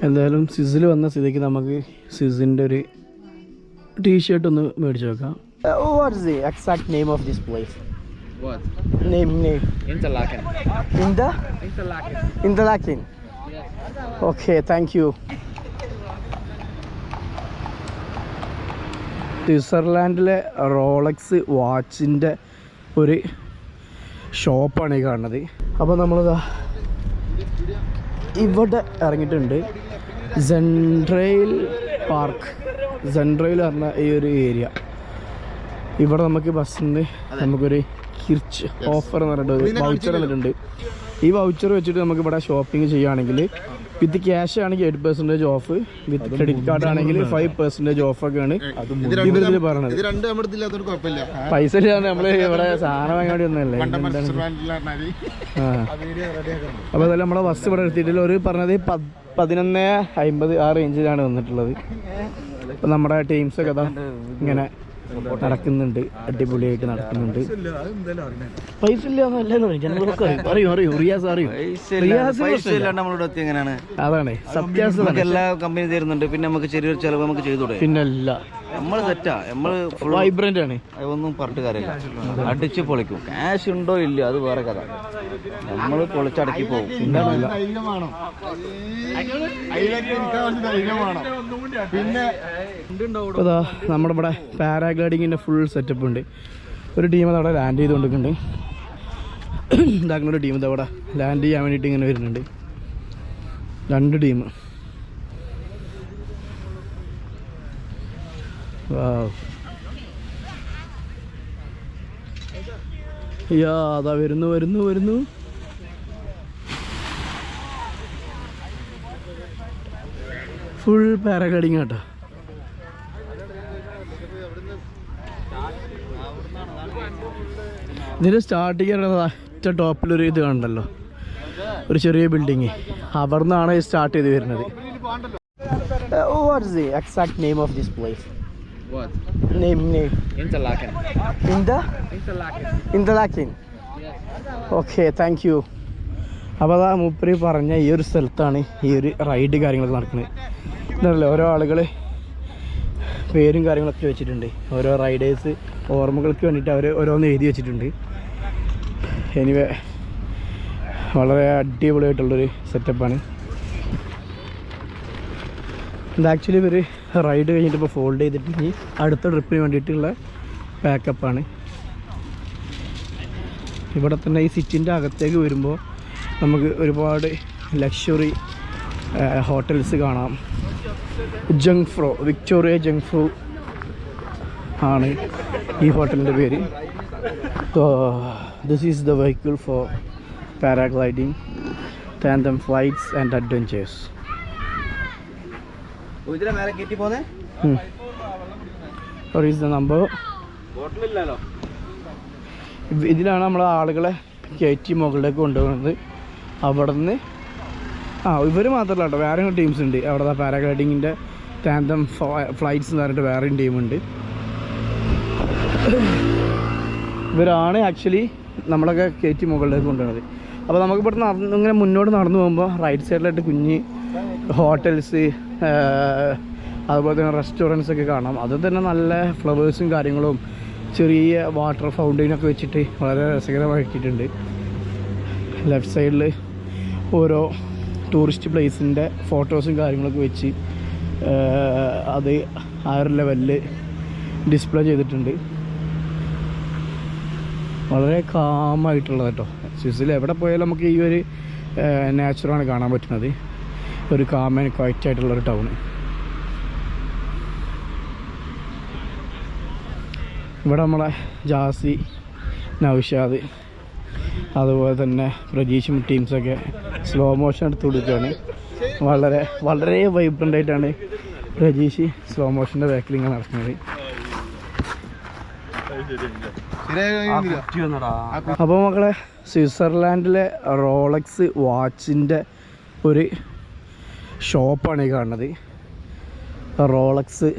എന്തായാലും സിസിൽ വന്ന സ്ഥിതിക്ക് നമുക്ക് സിസിൻ്റെ ഒരു ടീ-ഷർട്ട് ഒന്ന് മേടിച്ച് വെക്കാം. What is the exact name of this place? What? Name. Interlaken. Interlaken. Okay, thank you. സ്വിറ്റ്സർലാൻഡിലെ റോളക്സ് വാച്ചിൻ്റെ ഒരു ഷോപ്പാണ് ഈ കാണുന്നത്. അപ്പോൾ നമ്മളിതാ ഇവിടെ ഇറങ്ങിയിട്ടുണ്ട്. സെൻട്രൽ പാർക്ക്, സെൻട്രൽ പറഞ്ഞ ഈ ഒരു ഏരിയ. ഇവിടെ നമുക്ക് ബസ്സിൽ നിന്ന് നമുക്കൊരു കിർച്ച് ഓഫർ എന്ന് പറഞ്ഞിട്ട് ഒരു വൗച്ചർ വന്നിട്ടുണ്ട്. ഈ വൗച്ചർ വെച്ചിട്ട് നമുക്ക് ഇവിടെ ഷോപ്പിംഗ് ചെയ്യുകയാണെങ്കിൽ വിത്ത് ക്യാഷ് ആണെങ്കിൽ 8% ഓഫ്, വിത്ത് ക്രെഡിറ്റ് കാർഡ് ആണെങ്കിൽ 5% ഓഫൊക്കെയാണ് ഇതിൽ പറഞ്ഞത്. പൈസ ഇല്ലാതെ നമ്മൾ ഇവിടെ സാധനം വാങ്ങാൻ ഒന്നല്ലേ. അപ്പോൾ അതെല്ലാം നമ്മളെ ബസ് ഇവിടെ എടുത്തിട്ടില്ല. ഒരു പറഞ്ഞത് 11:50 ആ റേഞ്ചിലാണ് വന്നിട്ടുള്ളത്. അപ്പോൾ നമ്മുടെ ടീംസൊക്കെ അതാ ഇങ്ങനെ നടക്കുന്നുണ്ട്, അടിപൊളിയായിട്ട് നടക്കുന്നുണ്ട്. പൈസ അതാണ് സത്യാവസ്ഥ. എല്ലാ കമ്പനി തരുന്നുണ്ട്, പിന്നെ നമുക്ക് ചെറിയൊരു ചെലവ് നമുക്ക് ചെയ്തൂടെ? പിന്നല്ല, നമ്മള് സെറ്റാ, നമ്മള് വൈബ്രന്റ് ആണ്. അതൊന്നും പറഞ്ഞിട്ട് കാര്യമില്ല, അടിച്ച് പൊളിക്കും. ക്യാഷ് ഉണ്ടോ ഇല്ല അത് വേറെ കഥ, നമ്മള് പൊളിച്ചടക്കി പോകും. പിന്നെ നമ്മുടെ ഇവിടെ പാരാഗ്ലൈഡിങ്ങിൻ്റെ ഫുൾ സെറ്റപ്പ് ഉണ്ട്. ഒരു ടീം അതവിടെ ലാൻഡ് ചെയ്തുകൊണ്ടിരിക്കുന്നുണ്ട്. ഇതാക്കുന്ന ഒരു ടീം ഇതവിടെ ലാൻഡ് ചെയ്യാൻ വേണ്ടിയിട്ട് ഇങ്ങനെ വരുന്നുണ്ട്. 2 ടീം. അതാ വരുന്നു. ഫുൾ പാരാഗ്ലൈഡിങ് കേട്ടോ. ഇതിൻ്റെ സ്റ്റാർട്ടിങ് ഒറ്റ ടോപ്പിലൊരു ഇത് കണ്ടല്ലോ, ഒരു ചെറിയ ബിൽഡിങ്, അവിടെ നിന്നാണ് സ്റ്റാർട്ട് ചെയ്ത് വരുന്നത്. What is the exact name of this place? What? Name. Interlaken. Interlaken. Okay, thank you. അപ്പോൾ അതാ മൂപ്പര് പറഞ്ഞ ഈ ഒരു സ്ഥലത്താണ് ഈ ഒരു റൈഡ് കാര്യങ്ങളൊക്കെ നടക്കുന്നത്. എന്നറിയില്ല, ഓരോ ആളുകൾ പേരും കാര്യങ്ങളൊക്കെ വെച്ചിട്ടുണ്ട്. ഓരോ റൈഡേഴ്സ് ഓർമ്മകൾക്ക് വേണ്ടിയിട്ട് അവർ ഓരോന്ന് എഴുതി വെച്ചിട്ടുണ്ട്. എനിവേ വളരെ അടിപൊളിയായിട്ടുള്ളൊരു സെറ്റപ്പാണ് ഇത്. ആക്ച്വലി ഇവർ റൈഡ് കഴിഞ്ഞിട്ട് ഇപ്പോൾ ഫോൾഡ് ചെയ്തിട്ട് അടുത്ത ട്രിപ്പിന് വേണ്ടിയിട്ടുള്ള പാക്കപ്പാണ്. ഇവിടെ തന്നെ ഈ സിറ്റിൻ്റെ അകത്തേക്ക് വരുമ്പോൾ നമുക്ക് ഒരുപാട് ലക്ഷറി ഹോട്ടൽസ് കാണാം. വിക്ടോറിയ ജങ്ഫ്രോ ആണ് ഈ ഹോട്ടലിൻ്റെ പേര്. So this is the vehicle for paragliding, tandem flights and adventures. What is the number? ഇതിലാണ് നമ്മൾ ആളുകളെ കയറ്റി മുകളിലേക്ക് കൊണ്ടുപോകുന്നത്. അവിടെ നിന്ന് ഇവർ മാത്രമല്ല കേട്ടോ, വേറെ ടീംസ് ഉണ്ട് അവിടെ. പാരാഗ്ലൈഡിങ്ങിൻ്റെ ടാൻഡം ഫ്ലൈറ്റ്സ് എന്ന് പറഞ്ഞിട്ട് വേറെയും ടീമുണ്ട്. ഇവരാണ് ആക്ച്വലി നമ്മളൊക്കെ കയറ്റി മുകളിലേക്ക് കൊണ്ടുപോകുന്നത്. അപ്പോൾ നമുക്ക് ഇവിടെ ഇങ്ങനെ മുന്നോട്ട് നടന്നു പോകുമ്പോൾ റൈറ്റ് സൈഡിലായിട്ട് കുഞ്ഞ് ഹോട്ടൽസ്, അതുപോലെ തന്നെ റെസ്റ്റോറൻറ്റ്സ് ഒക്കെ കാണാം. അത് തന്നെ നല്ല ഫ്ലവേഴ്സും കാര്യങ്ങളും ചെറിയ വാട്ടർ ഫൗണ്ടെയിനൊക്കെ വെച്ചിട്ട് വളരെ രസകരമാക്കിയിട്ടുണ്ട്. ലെഫ്റ്റ് സൈഡിൽ ഓരോ ടൂറിസ്റ്റ് പ്ലേസിൻ്റെ ഫോട്ടോസും കാര്യങ്ങളൊക്കെ വെച്ച് അത് ആ ഒരു ലെവലിൽ ഡിസ്പ്ലേ ചെയ്തിട്ടുണ്ട്. വളരെ കാമായിട്ടുള്ളത് കേട്ടോ. സ്വിസ്സിൽ എവിടെ പോയാലും നമുക്ക് ഈ ഒരു നാച്ചുറാണ് കാണാൻ പറ്റുന്നത്. ഒരു കാം ആൻഡ് ക്വയറ്റ് ആയിട്ടുള്ളൊരു ടൗണ്. ഇവിടെ നമ്മളെ ജാസി, നൗഷാദ്, അതുപോലെ തന്നെ പ്രജീഷും ടീംസൊക്കെ സ്ലോ മോഷൻ എടുത്ത് കൊടുക്കുകയാണ്. വളരെ വളരെ വൈബ്രൻ്റ് ആയിട്ടാണ് പ്രജീഷ് സ്ലോ മോഷൻ്റെ ബാക്കിൽ ഇങ്ങനെ നടക്കുന്നത്. അപ്പോൾ മക്കളെ, സ്വിറ്റ്സർലാൻഡിലെ റോളക്സ് വാച്ചിൻ്റെ ഒരു ഷോപ്പാണ് ഈ കാണുന്നത്. റോളക്സ്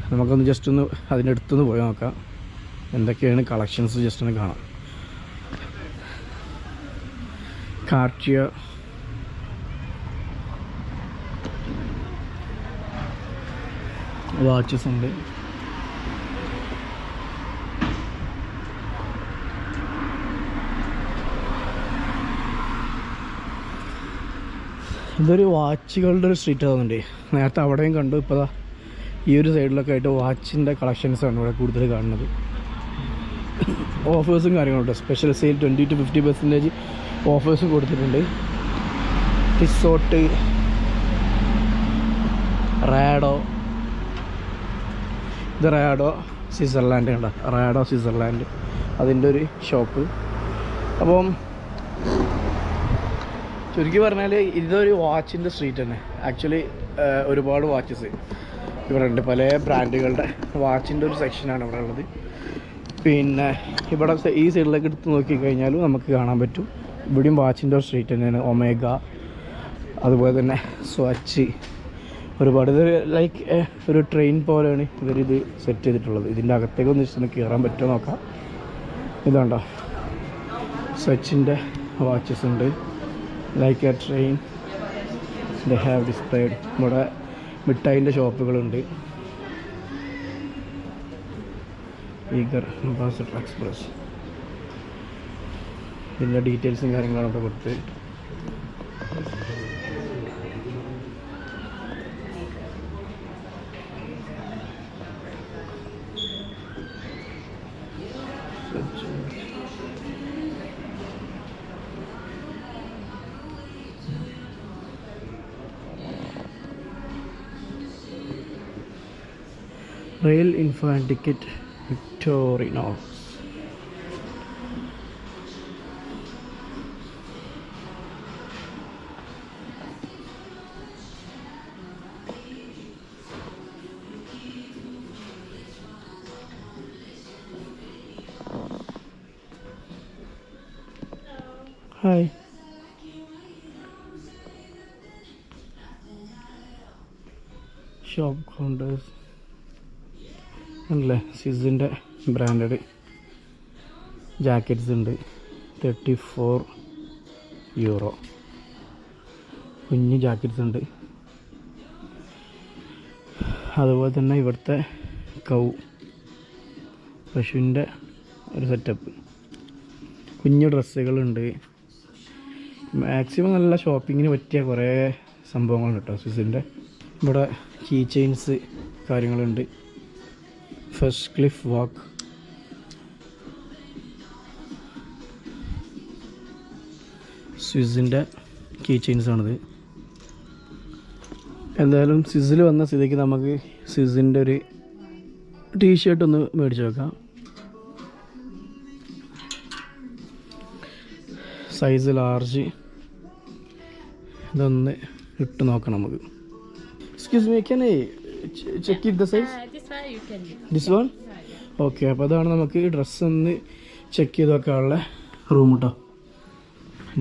നമുക്കൊന്ന് ജസ്റ്റ് ഒന്ന് അതിൻ്റെ അടുത്തൊന്ന് പോയി നോക്കാം എന്തൊക്കെയാണ് കളക്ഷൻസ്. ജസ്റ്റ് ഒന്ന് കാണാം. കാർട്ടിയർ, വാച്ചസ് ഉണ്ട്. ഇതൊരു വാച്ചുകളുടെ ഒരു സ്ട്രീറ്റ് ആകുന്നുണ്ട്. നേരത്തെ അവിടെയും കണ്ടു. ഇപ്പോൾ ഈ ഒരു സൈഡിലൊക്കെ ആയിട്ട് വാച്ചിൻ്റെ കളക്ഷൻസാണ് ഇവിടെ കൂടുതൽ കാണുന്നത്. ഓഫേഴ്സും കാര്യങ്ങളുണ്ട്. സ്പെഷ്യൽ സെയിൽ 20 to 50% ഓഫേഴ്സും കൊടുത്തിട്ടുണ്ട്. ടിസോട്ട്, റാഡോ, ഇത് റാഡോ സ്വിറ്റ്സർലാൻഡ് കണ്ട, റാഡോ സ്വിറ്റ്സർലാൻഡ് അതിൻ്റെ ഒരു ഷോപ്പ്. അപ്പം ചുരുക്കി പറഞ്ഞാൽ ഇതൊരു വാച്ചിൻ്റെ സ്ട്രീറ്റ് തന്നെ. ആക്ച്വലി ഒരുപാട് വാച്ചസ് ഇവിടെ ഉണ്ട്. പല ബ്രാൻഡുകളുടെ വാച്ചിൻ്റെ ഒരു സെക്ഷനാണ് ഇവിടെ ഉള്ളത്. പിന്നെ ഇവിടെ ഈ സൈഡിലേക്ക് എടുത്ത് നോക്കിക്കഴിഞ്ഞാലും നമുക്ക് കാണാൻ പറ്റും ഇവിടെയും വാച്ചിൻ്റെ ഒരു സ്ട്രീറ്റ് തന്നെയാണ്. ഒമേഗ, അതുപോലെ തന്നെ സ്വാച്ച്, ഒരുപാട്. ഇത് ലൈക്ക് ഒരു ട്രെയിൻ പോലെയാണ് ഇവരിത് സെറ്റ് ചെയ്തിട്ടുള്ളത്. ഇതിൻ്റെ അകത്തേക്ക് ഒന്ന് ജസ്റ്റ് കയറാൻ പറ്റുമോ നോക്കാം. ഇതുണ്ടോ സ്വാച്ചിൻ്റെ വാച്ചസ് ഉണ്ട്. Like a train they have displayed. ഇവിടെ മിഠായിൻ്റെ ഷോപ്പുകളുണ്ട്. ഈഗർ, അംബാസഡർ എക്സ്പ്രസ്, ഇതിൻ്റെ ഡീറ്റെയിൽസും കാര്യങ്ങളാണ് ഇവിടെ കൊടുത്ത്. Rail info and ticket Victorinox. Hi. Shop counters അല്ലേ. സിസിൻ്റെ ബ്രാൻഡഡ് ജാക്കറ്റ്സ് ഉണ്ട്. 34 യൂറോ. കുഞ്ഞ് ജാക്കറ്റ്സ് ഉണ്ട്. അതുപോലെ തന്നെ ഇവിടുത്തെ പശുവിൻ്റെ ഒരു സെറ്റപ്പ്, കുഞ്ഞു ഡ്രസ്സുകളുണ്ട്. മാക്സിമം നല്ല ഷോപ്പിങ്ങിന് പറ്റിയ കുറേ സംഭവങ്ങളുണ്ട് കേട്ടോ സിസിൻ്റെ. ഇവിടെ കീ ചെയിൻസ് കാര്യങ്ങളുണ്ട്. ഫസ്റ്റ് ക്ലിഫ് വാക്ക്, സ്വിസിൻ്റെ കീ ചെയിൻസാണിത്. എന്തായാലും സ്വിസിൽ വന്ന സ്ഥിതിക്ക് നമുക്ക് സ്വിസിൻ്റെ ഒരു ടീഷർട്ട് ഒന്ന് മേടിച്ച് വെക്കാം. Size large. ഇതൊന്ന് ഇട്ട് നോക്കണം നമുക്ക്. Excuse me, can I check it the size? This one? Okay. അപ്പോൾ അതാണ് നമുക്ക് ഡ്രസ്സ് ഒന്ന് ചെക്ക് ചെയ്ത് വെക്കാനുള്ള റൂം കേട്ടോ.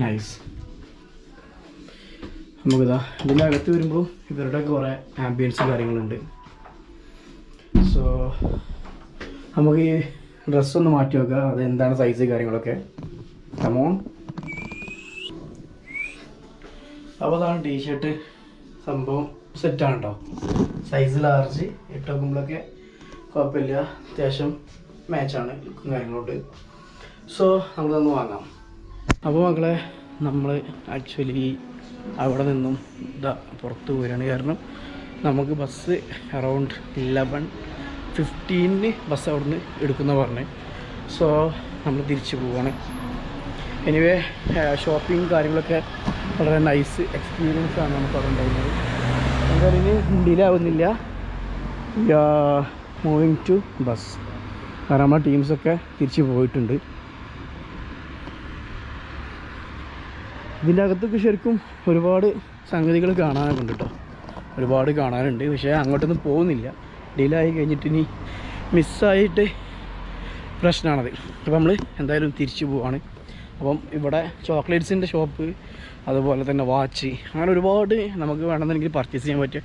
നൈസ്. നമുക്കിതാ ഇതിൻ്റെ അകത്ത് വരുമ്പോൾ ഇവരുടെ കുറേ ആംബിയൻസ് കാര്യങ്ങളുണ്ട്. സോ നമുക്ക് ഈ ഡ്രസ്സൊന്ന് മാറ്റി വെക്കാം. അതെന്താണ് സൈസ് കാര്യങ്ങളൊക്കെ. കമോൺ. അപ്പോൾ അതാണ് ടീഷർട്ട്. സംഭവം സെറ്റാണ് കേട്ടോ. Size large. ഇട്ട് നോക്കുമ്പോഴൊക്കെ കുഴപ്പമില്ല, അത്യാവശ്യം മാച്ചാണ്, ലുക്കും കാര്യങ്ങളുണ്ട്. സോ നമുക്കതൊന്ന് വാങ്ങാം. അപ്പോൾ മക്കളെ, നമ്മൾ ആക്ച്വലി അവിടെ നിന്നും ഇതാ പുറത്ത് പോരുകയാണ്. കാരണം നമുക്ക് ബസ് അറൗണ്ട് 11:15 ബസ് അവിടെ നിന്ന് എടുക്കുന്ന പറഞ്ഞ്. സോ നമ്മൾ തിരിച്ചു പോവാണ്. എനിവേ ഷോപ്പിംഗ് കാര്യങ്ങളൊക്കെ വളരെ നൈസ് എക്സ്പീരിയൻസ് ആണ് നമുക്ക് അവിടെ ഉണ്ടായിരുന്നത്. എന്തായാലും ഇനി ഡിലേ ആവുന്നില്ല. Moving to bus. കാരണം നമ്മുടെ ടീംസൊക്കെ തിരിച്ച് പോയിട്ടുണ്ട്. ഇതിൻ്റെ അകത്തൊക്കെ ശരിക്കും ഒരുപാട് സംഗതികൾ കാണാനൊക്കെ ഉണ്ട് കേട്ടോ. ഒരുപാട് കാണാനുണ്ട്. പക്ഷേ അങ്ങോട്ടൊന്നും പോകുന്നില്ല. ഡിലേ ആയി കഴിഞ്ഞിട്ട് ഇനി മിസ്സായിട്ട് പ്രശ്നമാണത്. അപ്പോൾ നമ്മൾ എന്തായാലും തിരിച്ചു പോവാണ്. അപ്പം ഇവിടെ ചോക്ലേറ്റ്സിൻ്റെ ഷോപ്പ്, അതുപോലെ തന്നെ വാച്ച്, അങ്ങനെ ഒരുപാട് നമുക്ക് വേണമെന്നുണ്ടെങ്കിൽ പർച്ചേസ് ചെയ്യാൻ പറ്റിയ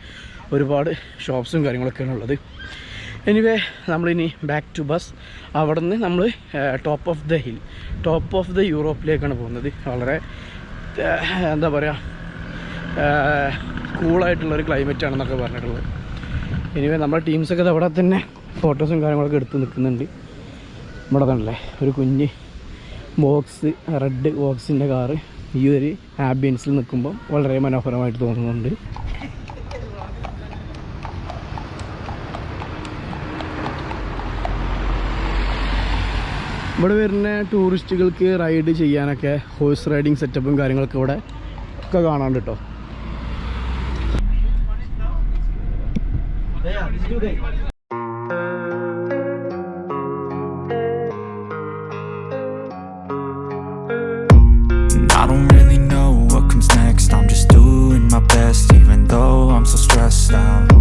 ഒരുപാട് ഷോപ്സും കാര്യങ്ങളൊക്കെയാണ് ഉള്ളത്. എനിവേ നമ്മളിനി ബാക്ക് ടു ബസ്. അവിടെ നിന്ന് നമ്മൾ ടോപ്പ് ഓഫ് ദ യൂറോപ്പിലേക്കാണ് പോകുന്നത്. വളരെ എന്താ പറയുക, കൂളായിട്ടുള്ളൊരു ക്ലൈമറ്റാണെന്നൊക്കെ പറഞ്ഞിട്ടുള്ളത്. എനിവേ നമ്മുടെ ടീംസൊക്കെ അവിടെ തന്നെ ഫോട്ടോസും കാര്യങ്ങളൊക്കെ എടുത്ത് നിൽക്കുന്നുണ്ട്. ഇവിടെ തന്നല്ലേ ഒരു കുഞ്ഞ് ബോക്സ്, റെഡ് ബോക്സിൻ്റെ കാറ് ഈ ഒരു ആംബിയൻസിൽ നിൽക്കുമ്പോൾ വളരെ മനോഹരമായിട്ട് തോന്നുന്നുണ്ട്. ഇവിടെ വരുന്ന ടൂറിസ്റ്റുകൾക്ക് റൈഡ് ചെയ്യാനൊക്കെ ഹോഴ്സ് റൈഡിങ് സെറ്റപ്പും കാര്യങ്ങളൊക്കെ ഇവിടെ ഒക്കെ കാണാണ്ട് കേട്ടോ. I don't really know what comes next. I'm just doing my best, even though I'm so stressed out.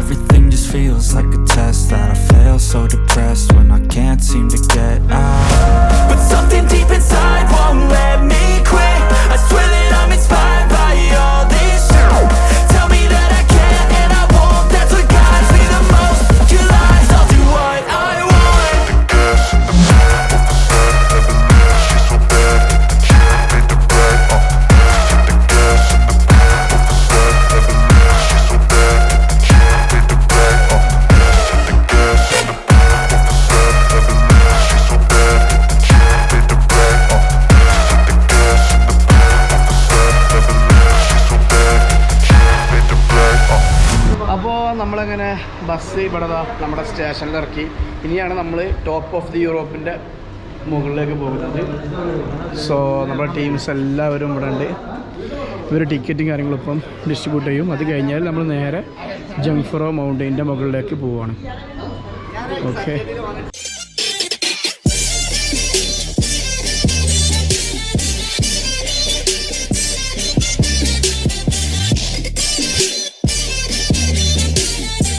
Everything just feels like a test that I fail, so depressed when I can't seem to get out. But something deep inside won't let me quit. I swear that I'm inspired by all this shit. Tell me that I can't and I won't. That's what guides me the most. Your lies, I'll do what I want. The gas in the back of the set, Evelyn, she's so bad. She made the bread, the gas in the back of the set, Evelyn, she's so bad. She made the bread, the gas in the back of the set, Evelyn, she's so bad. She made the bread, the gas in the back of the set, Evelyn, she's so bad. She made the bread. അപ്പോൾ നമ്മളങ്ങനെ bus ഇവിടെ നമ്മുടെ സ്റ്റേഷനിൽ ഇറക്കി. ഇനിയാണ് നമ്മൾ top of the യൂറോപ്പിൻ്റെ മുകളിലേക്ക് പോകുന്നത്. സോ നമ്മുടെ ടീംസ് എല്ലാവരും ഇവിടെ ഉണ്ട്. ഇവർ ടിക്കറ്റും കാര്യങ്ങളും ഇപ്പം ഡിസ്ട്രിബ്യൂട്ട് ചെയ്യും. അത് കഴിഞ്ഞാൽ നമ്മൾ നേരെ ജംഫ്രോ മൗണ്ടൈൻ്റെ മുകളിലേക്ക് പോവുകയാണ്. ഓക്കെ.